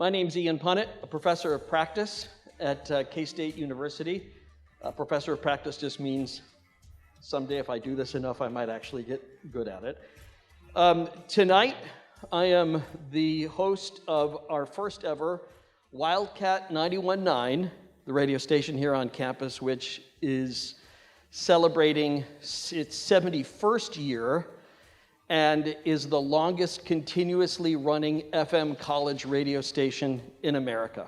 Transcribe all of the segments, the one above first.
My name's Ian Punnett, a professor of practice at K-State University. Professor of practice just means someday if I do this enough, I might actually get good at it. Tonight, I am the host of our first ever Wildcat 91.9, the radio station here on campus, which is celebrating its 71st year and is the longest continuously running FM college radio station in America.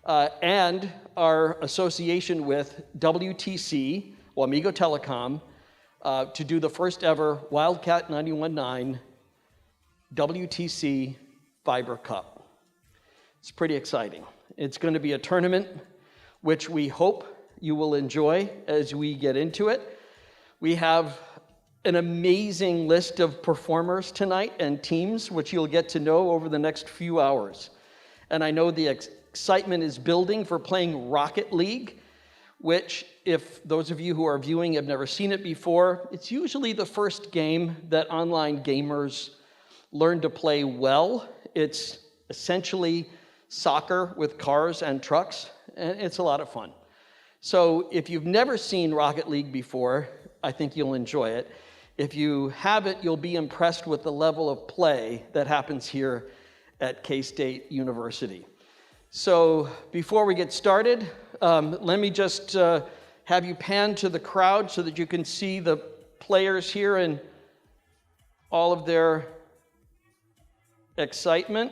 And our association with WTC, Wamigo Telecom, to do the first ever Wildcat 91.9 WTC Fiber Cup. It's pretty exciting. It's going to be a tournament which we hope you will enjoy as we get into it. We have an amazing list of performers tonight and teams, which you'll get to know over the next few hours. And I know the excitement is building for playing Rocket League, which, if those of you who are viewing have never seen it before, it's usually the first game that online gamers learn to play well. It's essentially soccer with cars and trucks, and it's a lot of fun. So if you've never seen Rocket League before, I think you'll enjoy it. If you haven't, you'll be impressed with the level of play that happens here at K-State University. So before we get started, let me just have you pan to the crowd so that you can see the players here and all of their excitement.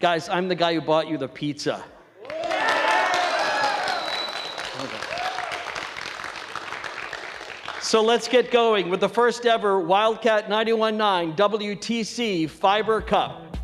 Guys, I'm the guy who bought you the pizza. So let's get going with the first ever Wildcat 91.9 WTC Fiber Cup.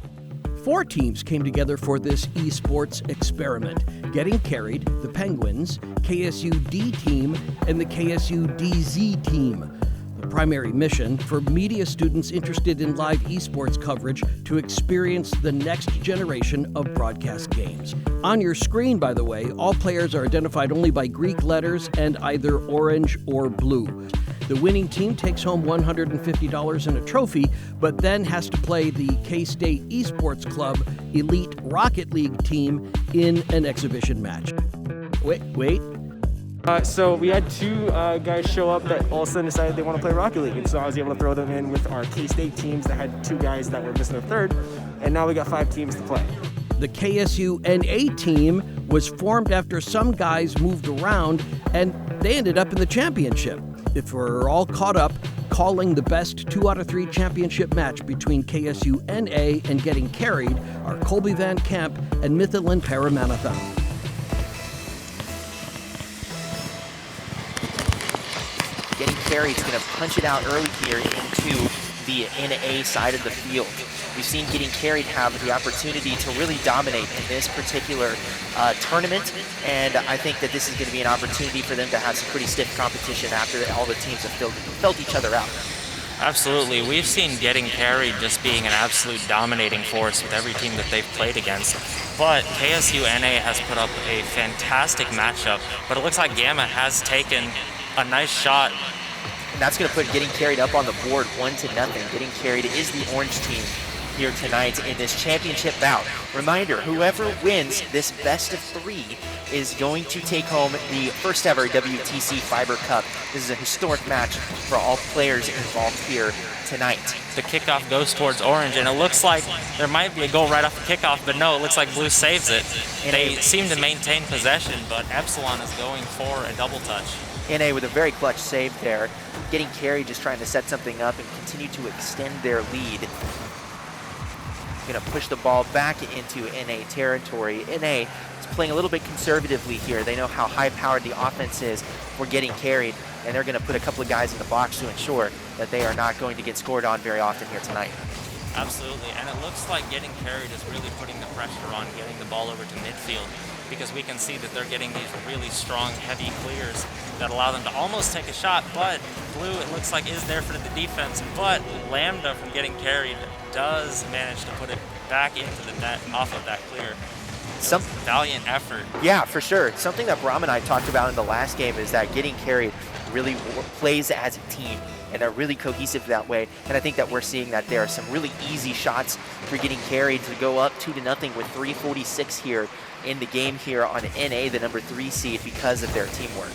4 teams came together for this esports experiment. Getting Carried, the Penguins, KSU D team, and the KSU DZ team. The primary mission for media students interested in live esports coverage to experience the next generation of broadcast games. On your screen, by the way, all players are identified only by Greek letters and either orange or blue. The winning team takes home $150 and a trophy, but then has to play the K-State Esports Club Elite Rocket League team in an exhibition match. Wait. So we had 2 guys show up that all of a sudden decided they want to play Rocket League, and so I was able to throw them in with our K-State teams that had 2 guys that were missing a third, and now we got 5 teams to play. The KSU NA team was formed after some guys moved around, and they ended up in the championship. If we're all caught up, calling the best 2 out of 3 championship match between KSU NA and Getting Carried are Colby Van Camp and Mithilin Paramanathan. Getting Carried's going to punch it out early here into the NA side of the field. We've seen Getting Carried have the opportunity to really dominate in this particular tournament, and I think that this is going to be an opportunity for them to have some pretty stiff competition after all the teams have felt each other out. Absolutely. We've seen Getting Carried just being an absolute dominating force with every team that they've played against. But KSU NA has put up a fantastic matchup, but it looks like Gamma has taken a nice shot. And that's going to put Getting Carried up on the board 1-0. Getting Carried is the orange team here tonight in this championship bout. Reminder, whoever wins this best of 3 is going to take home the first ever WTC Fiber Cup. This is a historic match for all players involved here tonight. The kickoff goes towards orange, and it looks like there might be a goal right off the kickoff, but no, it looks like blue saves it. They seem to maintain possession, but Epsilon is going for a double touch. NA with a very clutch save there. Getting Carried just trying to set something up and continue to extend their lead. Going to push the ball back into NA territory. NA is playing a little bit conservatively here. They know how high-powered the offense is for Getting Carried, and they're going to put a couple of guys in the box to ensure that they are not going to get scored on very often here tonight. Absolutely, and it looks like Getting Carried is really putting the pressure on getting the ball over to midfield, because we can see that they're getting these really strong, heavy clears that allow them to almost take a shot, but Blue, it looks like, is there for the defense, but Lambda from Getting Carried does manage to put it back into the net off of that clear. Some valiant effort. Yeah, for sure. Something that Brahm and I talked about in the last game is that Getting Carried really plays as a team. and they're really cohesive that way. And I think that we're seeing that there are some really easy shots for getting carried to go up 2-0 with 3:46 here in the game here on NA, the number 3 seed, because of their teamwork.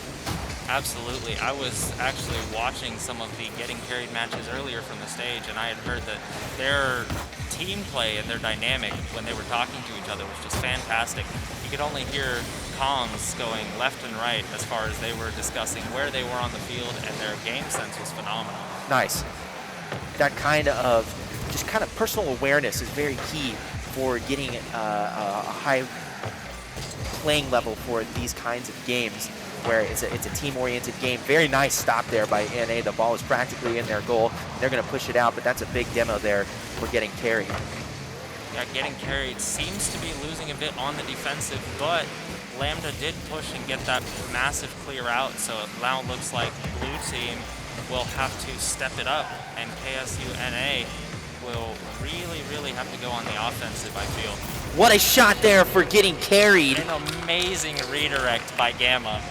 Absolutely. I was actually watching some of the getting carried matches earlier from the stage, and I had heard that their team play and their dynamic when they were talking to each other was just fantastic. You could only hear comms going left and right as far as they were discussing where they were on the field, and their game sense was phenomenal. Nice. That kind of personal awareness is very key for getting a high playing level for these kinds of games, where it's a team-oriented game. Very nice stop there by NA. The ball is practically in their goal. They're going to push it out, but that's a big demo there for getting carried. Yeah, getting carried seems to be losing a bit on the defensive, but Lambda did push and get that massive clear out, so it now looks like blue team will have to step it up, and KSU NA will really have to go on the offensive, I feel. What a shot there for getting carried. An amazing redirect by Gamma.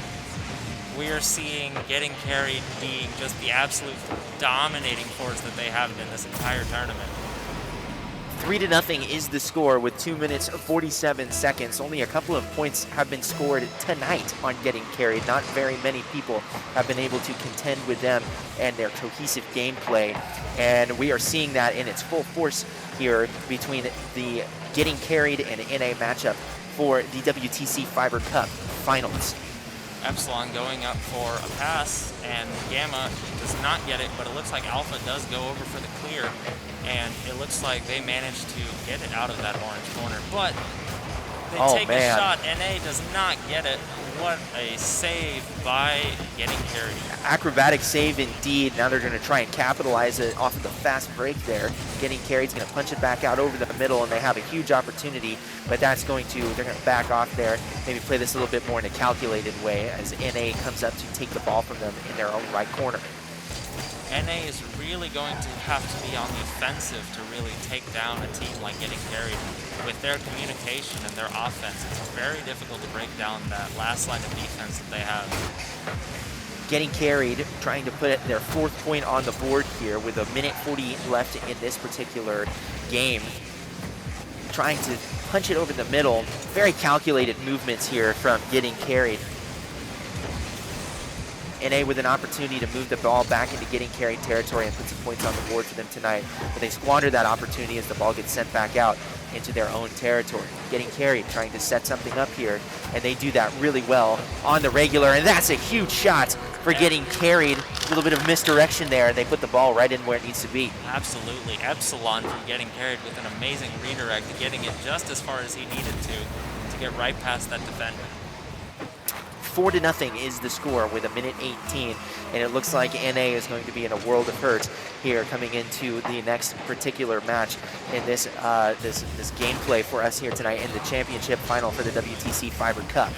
We are seeing getting carried being just the absolute dominating force that they have in this entire tournament. 3-0 is the score with 2 minutes 47 seconds. Only a couple of points have been scored tonight on getting carried. Not very many people have been able to contend with them and their cohesive gameplay. And we are seeing that in its full force here between the getting carried and NA matchup for the WTC Fiber Cup finals. Epsilon going up for a pass, and Gamma does not get it, but it looks like Alpha does go over for the clear, and it looks like they managed to get it out of that orange corner, but they take a shot. NA does not get it. What a save by getting carried. Acrobatic save indeed. Now they're going to try and capitalize it off of the fast break there. Getting carried's going to punch it back out over the middle, and they have a huge opportunity, but they're going to back off there, maybe play this a little bit more in a calculated way as NA comes up to take the ball from them in their own right corner. NA is really going to have to be on the offensive to really take down a team like getting carried. With their communication and their offense, it's very difficult to break down that last line of defense that they have. Getting carried, trying to put their 4th point on the board here with 1:40 left in this particular game. Trying to punch it over the middle. Very calculated movements here from getting carried. NA with an opportunity to move the ball back into getting carried territory and put some points on the board for them tonight. But they squander that opportunity as the ball gets sent back out into their own territory. Getting carried, trying to set something up here, and they do that really well on the regular, and that's a huge shot for getting carried. A little bit of misdirection there. They put the ball right in where it needs to be. Absolutely. Epsilon from getting carried with an amazing redirect, getting it just as far as he needed to get right past that defender. 4-0 is the score with 1:18, and it looks like NA is going to be in a world of hurt here coming into the next particular match in this this gameplay for us here tonight in the championship final for the WTC Fiber Cup.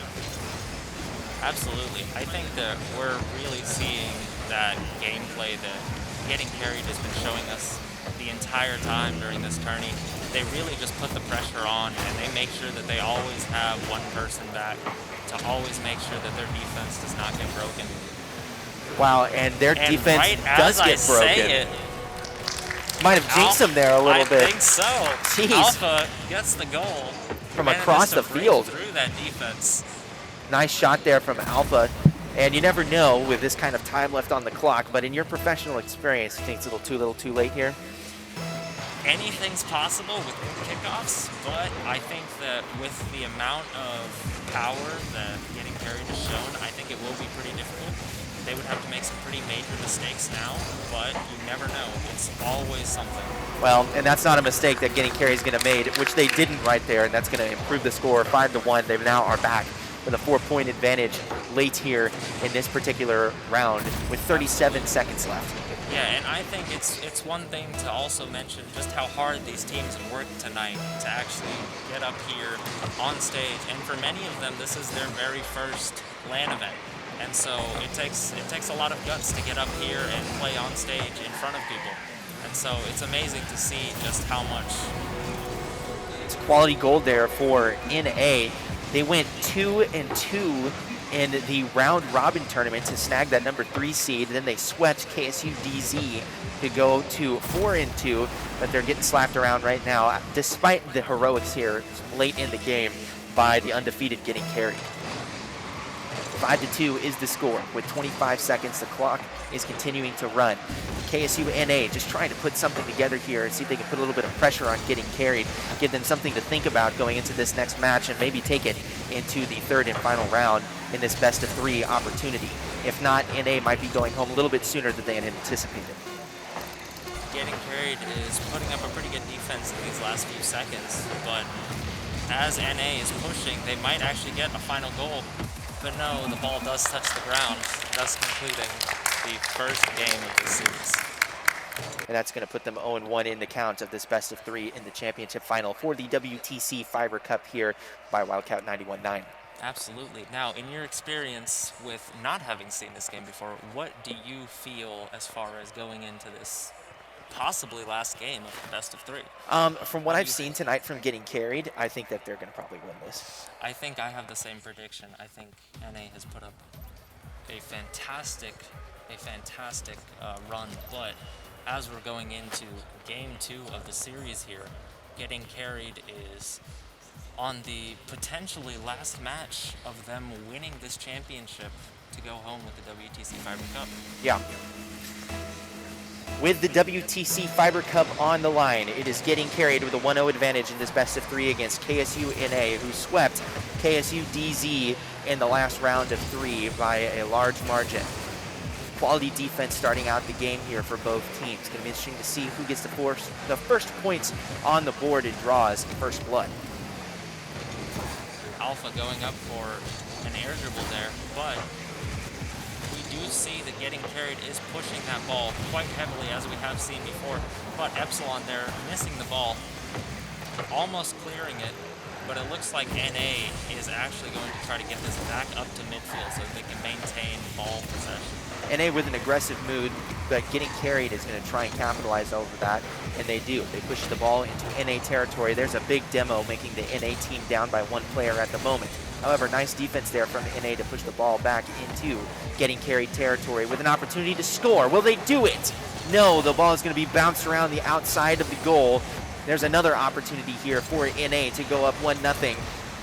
Absolutely. I think that we're really seeing that gameplay that getting carried has been showing us the entire time during this tourney. They really just put the pressure on, and they make sure that they always have one person back to always make sure that their defense does not get broken. Wow, and their defense right does as get I broken. Say it, might have jinxed them there a little bit. I think so. Jeez. Alpha gets the goal from across the field. Through that defense. Nice shot there from Alpha. And you never know with this kind of time left on the clock, but in your professional experience, you think it's a little too late here? Anything's possible with kickoffs, but I think that with the amount of power that getting carried has shown, I think it will be pretty difficult. They would have to make some pretty major mistakes now, but you never know. It's always something. Well, and that's not a mistake that getting carried is going to make, which they didn't right there, and that's going to improve the score 5-1. They now are back with a 4-point advantage late here in this particular round with 37 seconds left. Yeah, and I think it's one thing to also mention just how hard these teams worked tonight to actually get up here on stage. And for many of them, this is their very first LAN event. And so it takes a lot of guts to get up here and play on stage in front of people. And so it's amazing to see just how much. It's quality gold there for NA. They went 2-2 in the round robin tournament to snag that number 3 seed. Then they swept KSU DZ to go to 4-2, but they're getting slapped around right now, despite the heroics here late in the game by the undefeated Getting Carried. 5-2 is the score with 25 seconds. The clock is continuing to run. KSU NA just trying to put something together here and see if they can put a little bit of pressure on Getting Carried, give them something to think about going into this next match and maybe take it into the third and final round in this best of 3 opportunity. If not, NA might be going home a little bit sooner than they had anticipated. Getting Carried is putting up a pretty good defense in these last few seconds, but as NA is pushing, they might actually get a final goal. But no, the ball does touch the ground, thus concluding the first game of the series. And that's going to put them 0-1 in the count of this best of 3 in the championship final for the WTC Fiber Cup here by Wildcat 91-9. Absolutely. Now, in your experience with not having seen this game before, what do you feel as far as going into this possibly last game of the best of 3? From what I've seen tonight from Getting Carried, I think that they're going to probably win this. I think I have the same prediction. I think NA has put up a fantastic run, but as we're going into game 2 of the series here, Getting Carried is on the potentially last match of them winning this championship to go home with the WTC Fiber Cup. Yeah. With the WTC Fiber Cup on the line, it is Getting Carried with a 1-0 advantage in this best of 3 against KSU NA, who swept KSU DZ in the last round of 3 by a large margin. Quality defense starting out the game here for both teams. It's going to be interesting to see who gets the first points on the board and draws first blood. Alpha going up for an air dribble there, but we do see that Getting Carried is pushing that ball quite heavily, as we have seen before. But Epsilon there missing the ball, almost clearing it, but it looks like NA is actually going to try to get this back up to midfield so that they can maintain ball possession. NA with an aggressive mood, but Getting Carried is going to try and capitalize over that, and they do. They push the ball into NA territory. There's a big demo making the NA team down by 1 player at the moment. However, nice defense there from NA to push the ball back into Getting Carried territory with an opportunity to score. Will they do it? No, the ball is going to be bounced around the outside of the goal. There's another opportunity here for NA to go up 1-0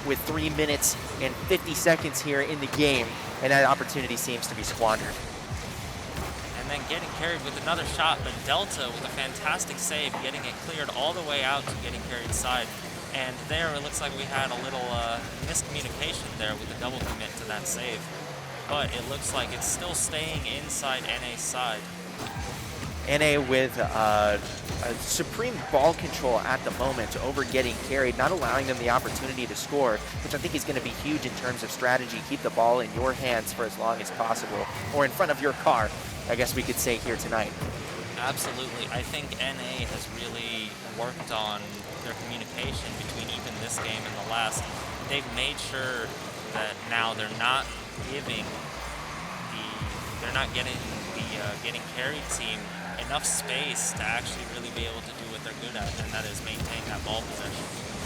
with 3 minutes and 50 seconds here in the game, and that opportunity seems to be squandered. And then Getting Carried with another shot, but Delta with a fantastic save, getting it cleared all the way out to Getting Carried's side. And there it looks like we had a little miscommunication there with the double commit to that save. But it looks like it's still staying inside NA's side. NA with supreme ball control at the moment over Getting Carried, not allowing them the opportunity to score, which I think is going to be huge in terms of strategy. Keep the ball in your hands for as long as possible, or in front of your car, I guess we could say here tonight. Absolutely. I think NA has really worked on their communication between even this game and the last. They've made sure that now they're not getting the Getting Carried team enough space to actually really be able to do what they're good at, and that is maintain that ball possession.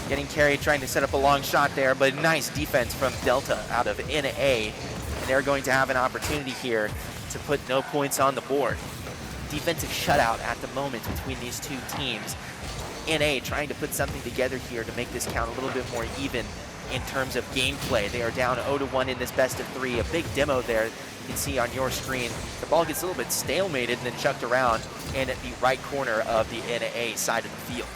Getting Carried trying to set up a long shot there, but nice defense from Delta out of NA, and they're going to have an opportunity here to put no points on the board. Defensive shutout at the moment between these two teams. NA trying to put something together here to make this count a little bit more even in terms of gameplay. They are down 0-1 in this best of 3. A big demo there you can see on your screen. The ball gets a little bit stalemated and then chucked around and at the right corner of the NA side of the field.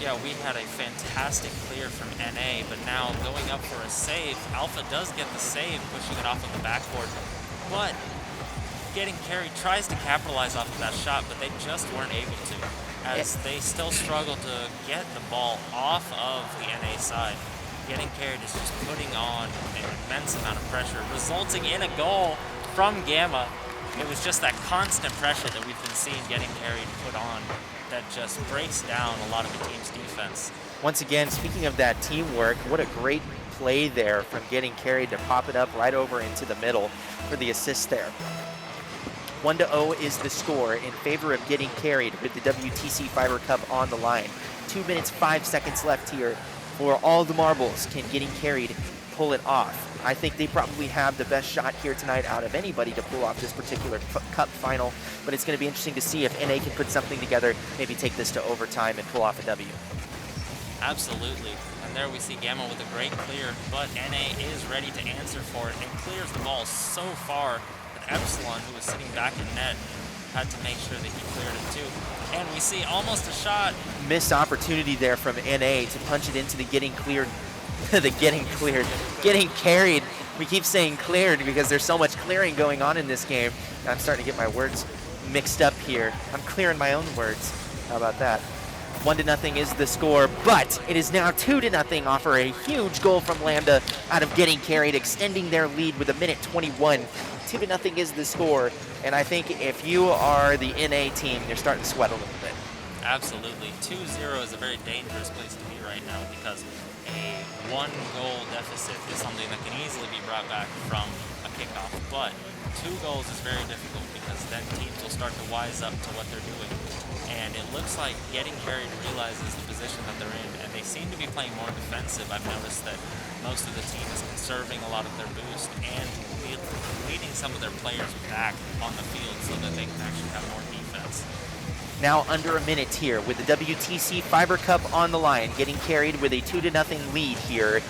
Yeah, we had a fantastic clear from NA, but now going up for a save. Alpha does get the save, pushing it off of the backboard, but Getting Carried tries to capitalize off of that shot, but they just weren't able to, as they still struggle to get the ball off of the NA side. Getting Carried is just putting on an immense amount of pressure, resulting in a goal from Gamma. It was just that constant pressure that we've been seeing Getting Carried put on that just breaks down a lot of the team's defense. Once again, speaking of that teamwork, what a great play there from Getting Carried to pop it up right over into the middle for the assist there. 1-0 is the score in favor of Getting Carried with the WTC Fiber Cup on the line. 2 minutes, 5 seconds left here for all the marbles. Can Getting Carried pull it off? I think they probably have the best shot here tonight out of anybody to pull off this particular cup final, but it's going to be interesting to see if NA can put something together, maybe take this to overtime and pull off a W. Absolutely. And there we see Gamma with a great clear, but NA is ready to answer for it and clears the ball so far that Epsilon, who was sitting back in net, had to make sure that he cleared it too. And we see almost a shot. Missed opportunity there from NA to punch it into the getting cleared, getting carried. We keep saying cleared because there's so much clearing going on in this game. I'm starting to get my words mixed up here. I'm clearing my own words. How about that? 1-0 is the score, but it is now 2-0 off for a huge goal from Lambda out of getting carried, extending their lead with 1:21. 2-0 is the score, and I think if you are the NA team, you're starting to sweat a little bit. Absolutely. 2-0 is a very dangerous place to be right now because a 1-goal deficit is something that can easily be brought back from a kickoff, but 2 goals is very difficult because then teams will start to wise up to what they're doing. And it looks like Getting Carried realizes the position that they're in, and they seem to be playing more defensive. I've noticed that most of the team is conserving a lot of their boost and leading some of their players back on the field so that they can actually have more defense. Now under a minute here with the WTC Fiber Cup on the line, Getting Carried with a 2-0 lead here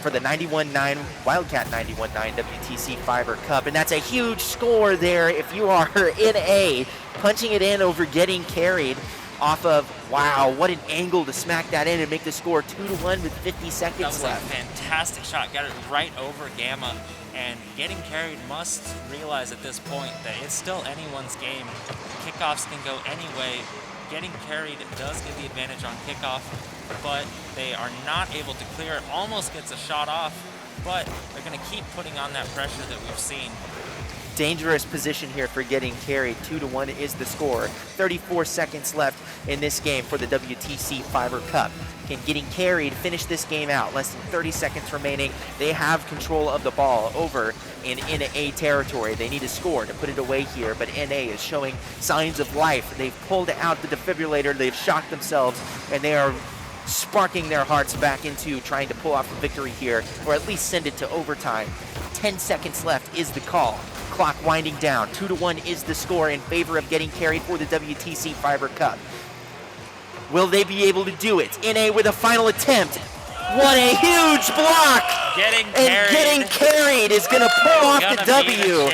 for the 91-9 Wildcat 91-9 WTC Fiber Cup, and that's a huge score there if you are NA, punching it in over Getting Carried off of, wow, what an angle to smack that in and make the score 2-1 with 50 seconds That was left. a fantastic shot, got it right over Gamma, and Getting Carried must realize at this point that it's still anyone's game. Kickoffs can go any way. Getting Carried does get the advantage on kickoff, but they are not able to clear it. Almost gets a shot off, but they're going to keep putting on that pressure that we've seen. Dangerous position here for Getting Carried. 2-1 is the score. 34 seconds left in this game for the WTC Fiber Cup. Can Getting Carried finish this game out? Less than 30 seconds remaining. They have control of the ball over in NA territory. They need a score to put it away here, but NA is showing signs of life. They've pulled out the defibrillator, they've shocked themselves, and they are sparking their hearts back into trying to pull off a victory here, or at least send it to overtime. 10 seconds left is the call. Clock winding down. 2-1 is the score in favor of Getting Carried for the WTC Fiber Cup. Will they be able to do it? NA with a final attempt. What a huge block! Getting Carried is going to pull off the W.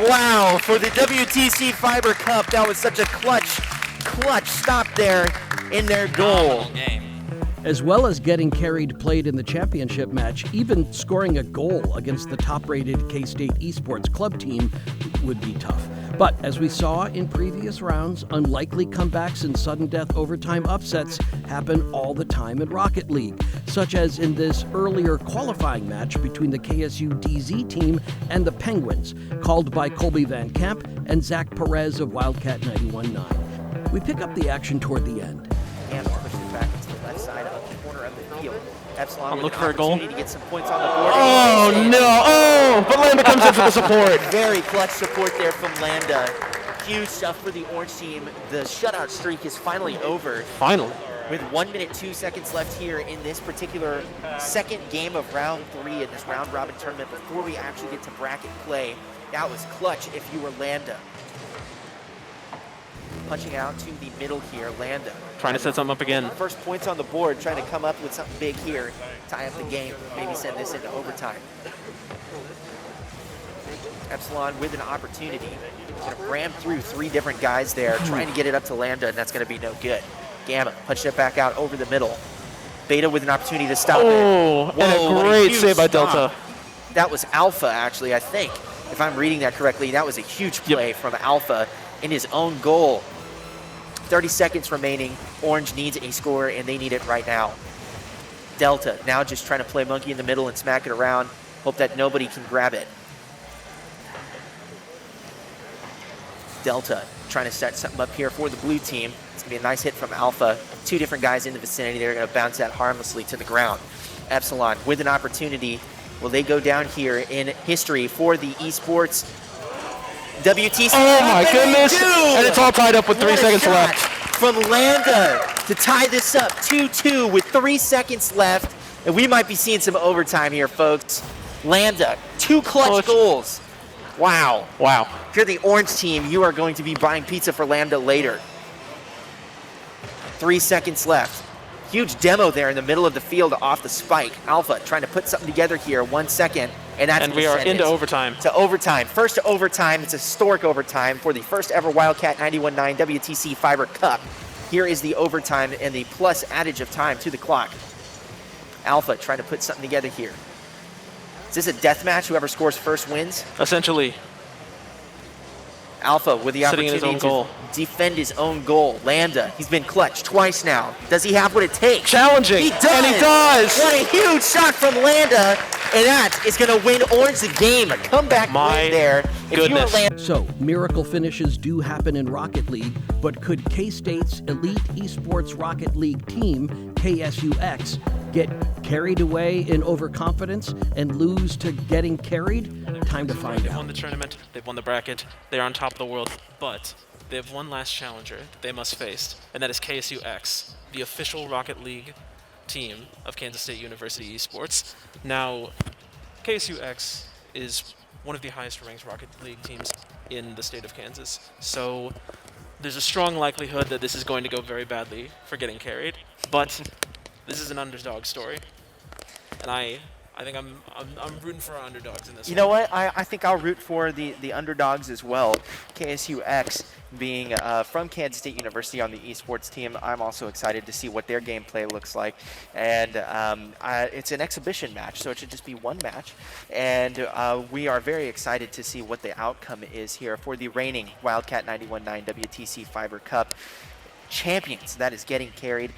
Wow, for the WTC Fiber Cup, that was such a clutch stop there in their goal. As well as Getting Carried played in the championship match, even scoring a goal against the top-rated K-State Esports club team would be tough. But as we saw in previous rounds, unlikely comebacks and sudden death overtime upsets happen all the time in Rocket League, such as in this earlier qualifying match between the KSU DZ team and the Penguins, called by Colby Van Camp and Zach Perez of Wildcat 91-9. We pick up the action toward the end. And push it back into the left side of the corner of the field. Epsilon with look an for a goal. opportunity to get some points on the board. Oh no! Oh, but Lambda comes in for the support. Very clutch support there from Lambda. Huge stuff for the orange team. The shutout streak is finally over. Finally. With 1 minute 2 seconds left here in this particular second game of round 3 in this round robin tournament before we actually get to bracket play. That was clutch if you were Lambda. Punching out to the middle here, Lambda. Trying to set something up again. First points on the board, trying to come up with something big here, tie up the game, maybe send this into overtime. Epsilon with an opportunity. Gonna ram through 3 different guys there, trying to get it up to Lambda, and that's gonna be no good. Gamma punched it back out over the middle. Beta with an opportunity to stop it. Oh, and a great save by Delta. That was Alpha, actually, I think. If I'm reading that correctly, that was a huge play from Alpha in his own goal. 30 seconds remaining. Orange needs a score, and they need it right now. Delta now just trying to play monkey in the middle and smack it around. Hope that nobody can grab it. Delta trying to set something up here for the blue team. It's going to be a nice hit from Alpha. 2 different guys in the vicinity. They're going to bounce that harmlessly to the ground. Epsilon with an opportunity. Will they go down here in history for the esports WTC? Oh my goodness! And it's all tied up with 3 seconds left. From Lambda to tie this up 2-2 with 3 seconds left. And we might be seeing some overtime here, folks. Lambda, 2 clutch goals. Wow. Wow. If you're the orange team, you are going to be buying pizza for Lambda later. 3 seconds left. Huge demo there in the middle of the field off the spike. Alpha trying to put something together here. 1 second, and that's And we are into overtime. To overtime. First to overtime. It's a historic overtime for the first ever Wildcat 91.9 WTC Fiber Cup. Here is the overtime and the plus adage of time to the clock. Alpha trying to put something together here. Is this a death match? Whoever scores first wins? Essentially. Alpha with the Sitting in his opportunity own to goal. defend his own goal. Lambda, he's been clutched twice now. Does he have what it takes? Challenging. He does. And he does. What a huge shot from Lambda. And that is going to win Orange the game. A comeback My win there. If you are goodness. Lambda, So, miracle finishes do happen in Rocket League, but could K-State's elite esports Rocket League team, KSUX, get carried away in overconfidence and lose to getting carried? Time to find They've out. won the tournament, they've won the bracket, they're on top of the world, but they have one last challenger that they must face, and that is KSUX, the official Rocket League team of Kansas State University Esports. Now, KSUX is one of the highest ranked Rocket League teams in the state of Kansas, so there's a strong likelihood that this is going to go very badly for getting carried, but this is an underdog story, and I think I'm rooting for our underdogs in this you one. know what? I think I'll root for the underdogs as well. KSUX being from Kansas State University on the esports team, I'm also excited to see what their gameplay looks like. And it's an exhibition match, so it should just be one match. And we are very excited to see what the outcome is here for the reigning Wildcat 91.9 WTC Fiber Cup champions. That is getting carried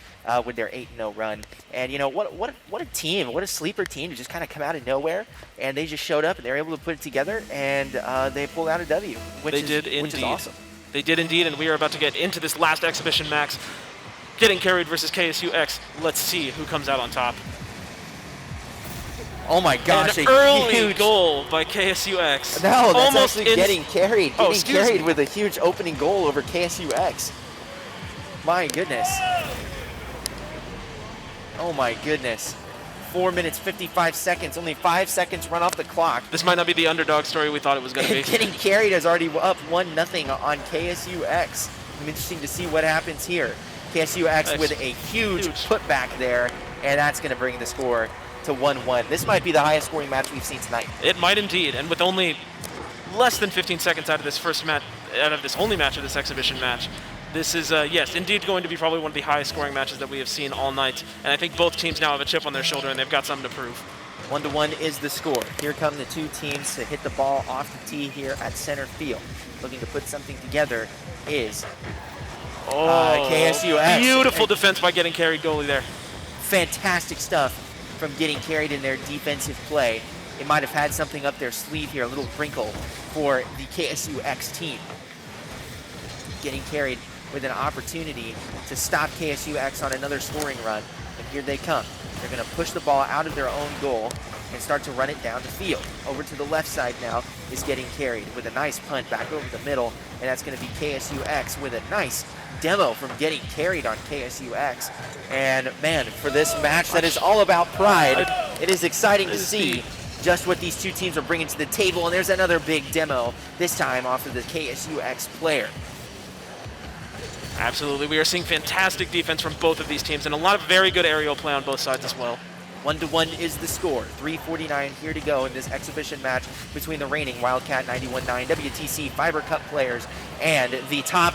with their 8-0 run. And you know what a team, what a sleeper team to just kind of come out of nowhere, and they just showed up and they're able to put it together, and they pulled out a W, which is awesome. They did indeed, and we are about to get into this last exhibition match. Getting carried versus KSUX. Let's see who comes out on top. Oh my gosh, An a early huge goal by KSUX. No, that's Almost actually in- getting carried. Oh, Getting excuse carried me. with a huge opening goal over KSUX. My goodness. Oh my goodness. 4 minutes, 55 seconds. Only 5 seconds run off the clock. This might not be the underdog story we thought it was going to be. Getting carried is already up 1-0 on KSUX. I'm interesting to see what happens here. KSUX with a huge putback there, and that's going to bring the score to 1-1. This might be the highest scoring match we've seen tonight. It might indeed, and with only less than 15 seconds out of this first match, out of this only match of this exhibition match, this is, yes, indeed going to be probably one of the highest scoring matches that we have seen all night. And I think both teams now have a chip on their shoulder, and they've got something to prove. 1-1 is the score. Here come the two teams to hit the ball off the tee here at center field. Looking to put something together is KSUX. Beautiful defense by getting carried goalie there. Fantastic stuff from getting carried in their defensive play. It might have had something up their sleeve here, a little wrinkle for the KSUX team. Getting carried with an opportunity to stop KSUX on another scoring run. And here they come. They're going to push the ball out of their own goal and start to run it down the field. Over to the left side now is getting carried with a nice punt back over the middle, and that's going to be KSUX with a nice demo from getting carried on KSUX. And man, for this match that is all about pride, it is exciting to see just what these two teams are bringing to the table. And there's another big demo, this time off of the KSUX player. Absolutely. We are seeing fantastic defense from both of these teams and a lot of very good aerial play on both sides as well. 1-1 is the score. 3:49 here to go in this exhibition match between the reigning Wildcat 91.9 WTC Fiber Cup players and the top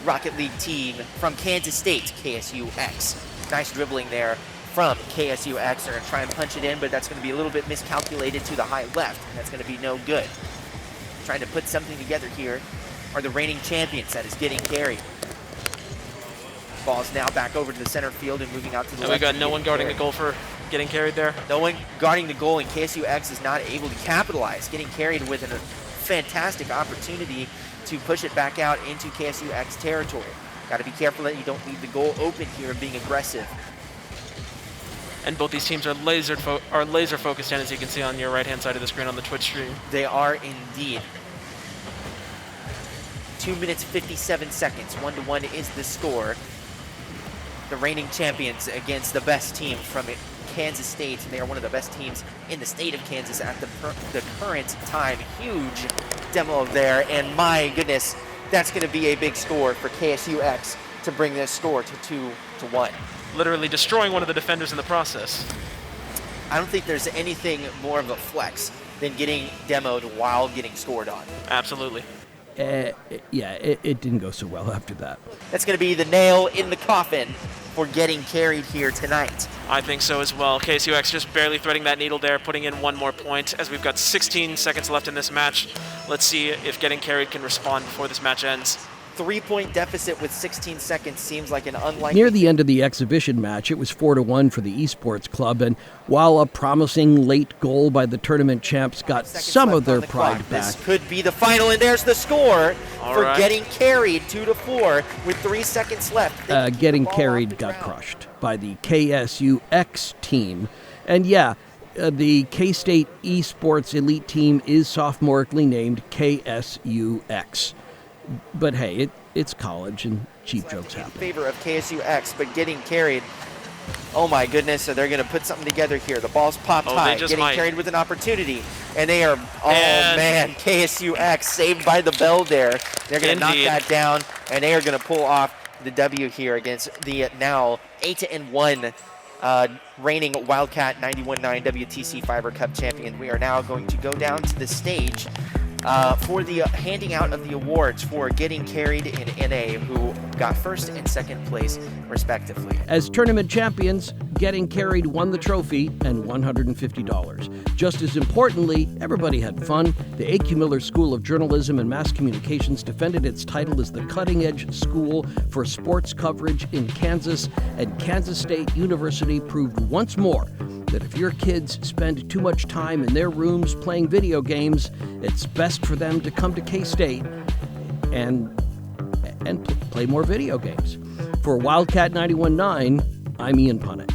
Rocket League team from Kansas State, KSUX. Nice dribbling there from KSUX. They're going to try and punch it in, but that's going to be a little bit miscalculated to the high left, and that's going to be no good. Trying to put something together here are the reigning champions. That is getting carried. Ball's now back over to the center field and moving out to the And left. we got no one guarding the goal for getting carried there. No one guarding the goal, and KSUX is not able to capitalize. Getting carried with a fantastic opportunity to push it back out into KSUX territory. Got to be careful that you don't leave the goal open here and being aggressive. And both these teams are laser focused in, as you can see on your right-hand side of the screen on the Twitch stream. They are indeed. 2 minutes, 57 seconds. 1-1 is the score. The reigning champions against the best team from Kansas State, and they are one of the best teams in the state of Kansas at the current time. Huge demo there, and my goodness, that's going to be a big score for KSUX to bring this score to 2-1. Literally destroying one of the defenders in the process. I don't think there's anything more of a flex than getting demoed while getting scored on. Absolutely. It didn't go so well after that. That's going to be the nail in the coffin for getting carried here tonight. I think so as well. KSUX just barely threading that needle there, putting in one more point as we've got 16 seconds left in this match. Let's see if getting carried can respond before this match ends. 3-point deficit with 16 seconds seems like an unlikely... Near the end of the exhibition match, it was 4-1 for the esports club, and while a promising late goal by the tournament champs got some of their pride back... This could be the final, and there's the score for getting carried 2-4 with 3 seconds left. Getting carried got crushed by the KSUX team. And the K-State esports elite team is sophomorically named KSUX. But hey, it's college and cheap jokes happen. In favor of KSUX, but getting carried. Oh my goodness, so they're going to put something together here. The ball's popped high, getting carried with an opportunity. And they are, man, KSUX saved by the bell there. They're going to knock that down, and they are going to pull off the W here against the now 8-1 reigning Wildcat 91-9 WTC Fiber Cup champion. We are now going to go down to the stage for the handing out of the awards for getting carried in NA, who got first and second place respectively. As tournament champions, getting carried won the trophy and $150. Just as importantly, everybody had fun. The A.Q. Miller School of Journalism and Mass Communications defended its title as the cutting-edge school for sports coverage in Kansas, and Kansas State University proved once more that if your kids spend too much time in their rooms playing video games, it's best for them to come to K-State and play more video games. For Wildcat 91.9, I'm Ian Punnett.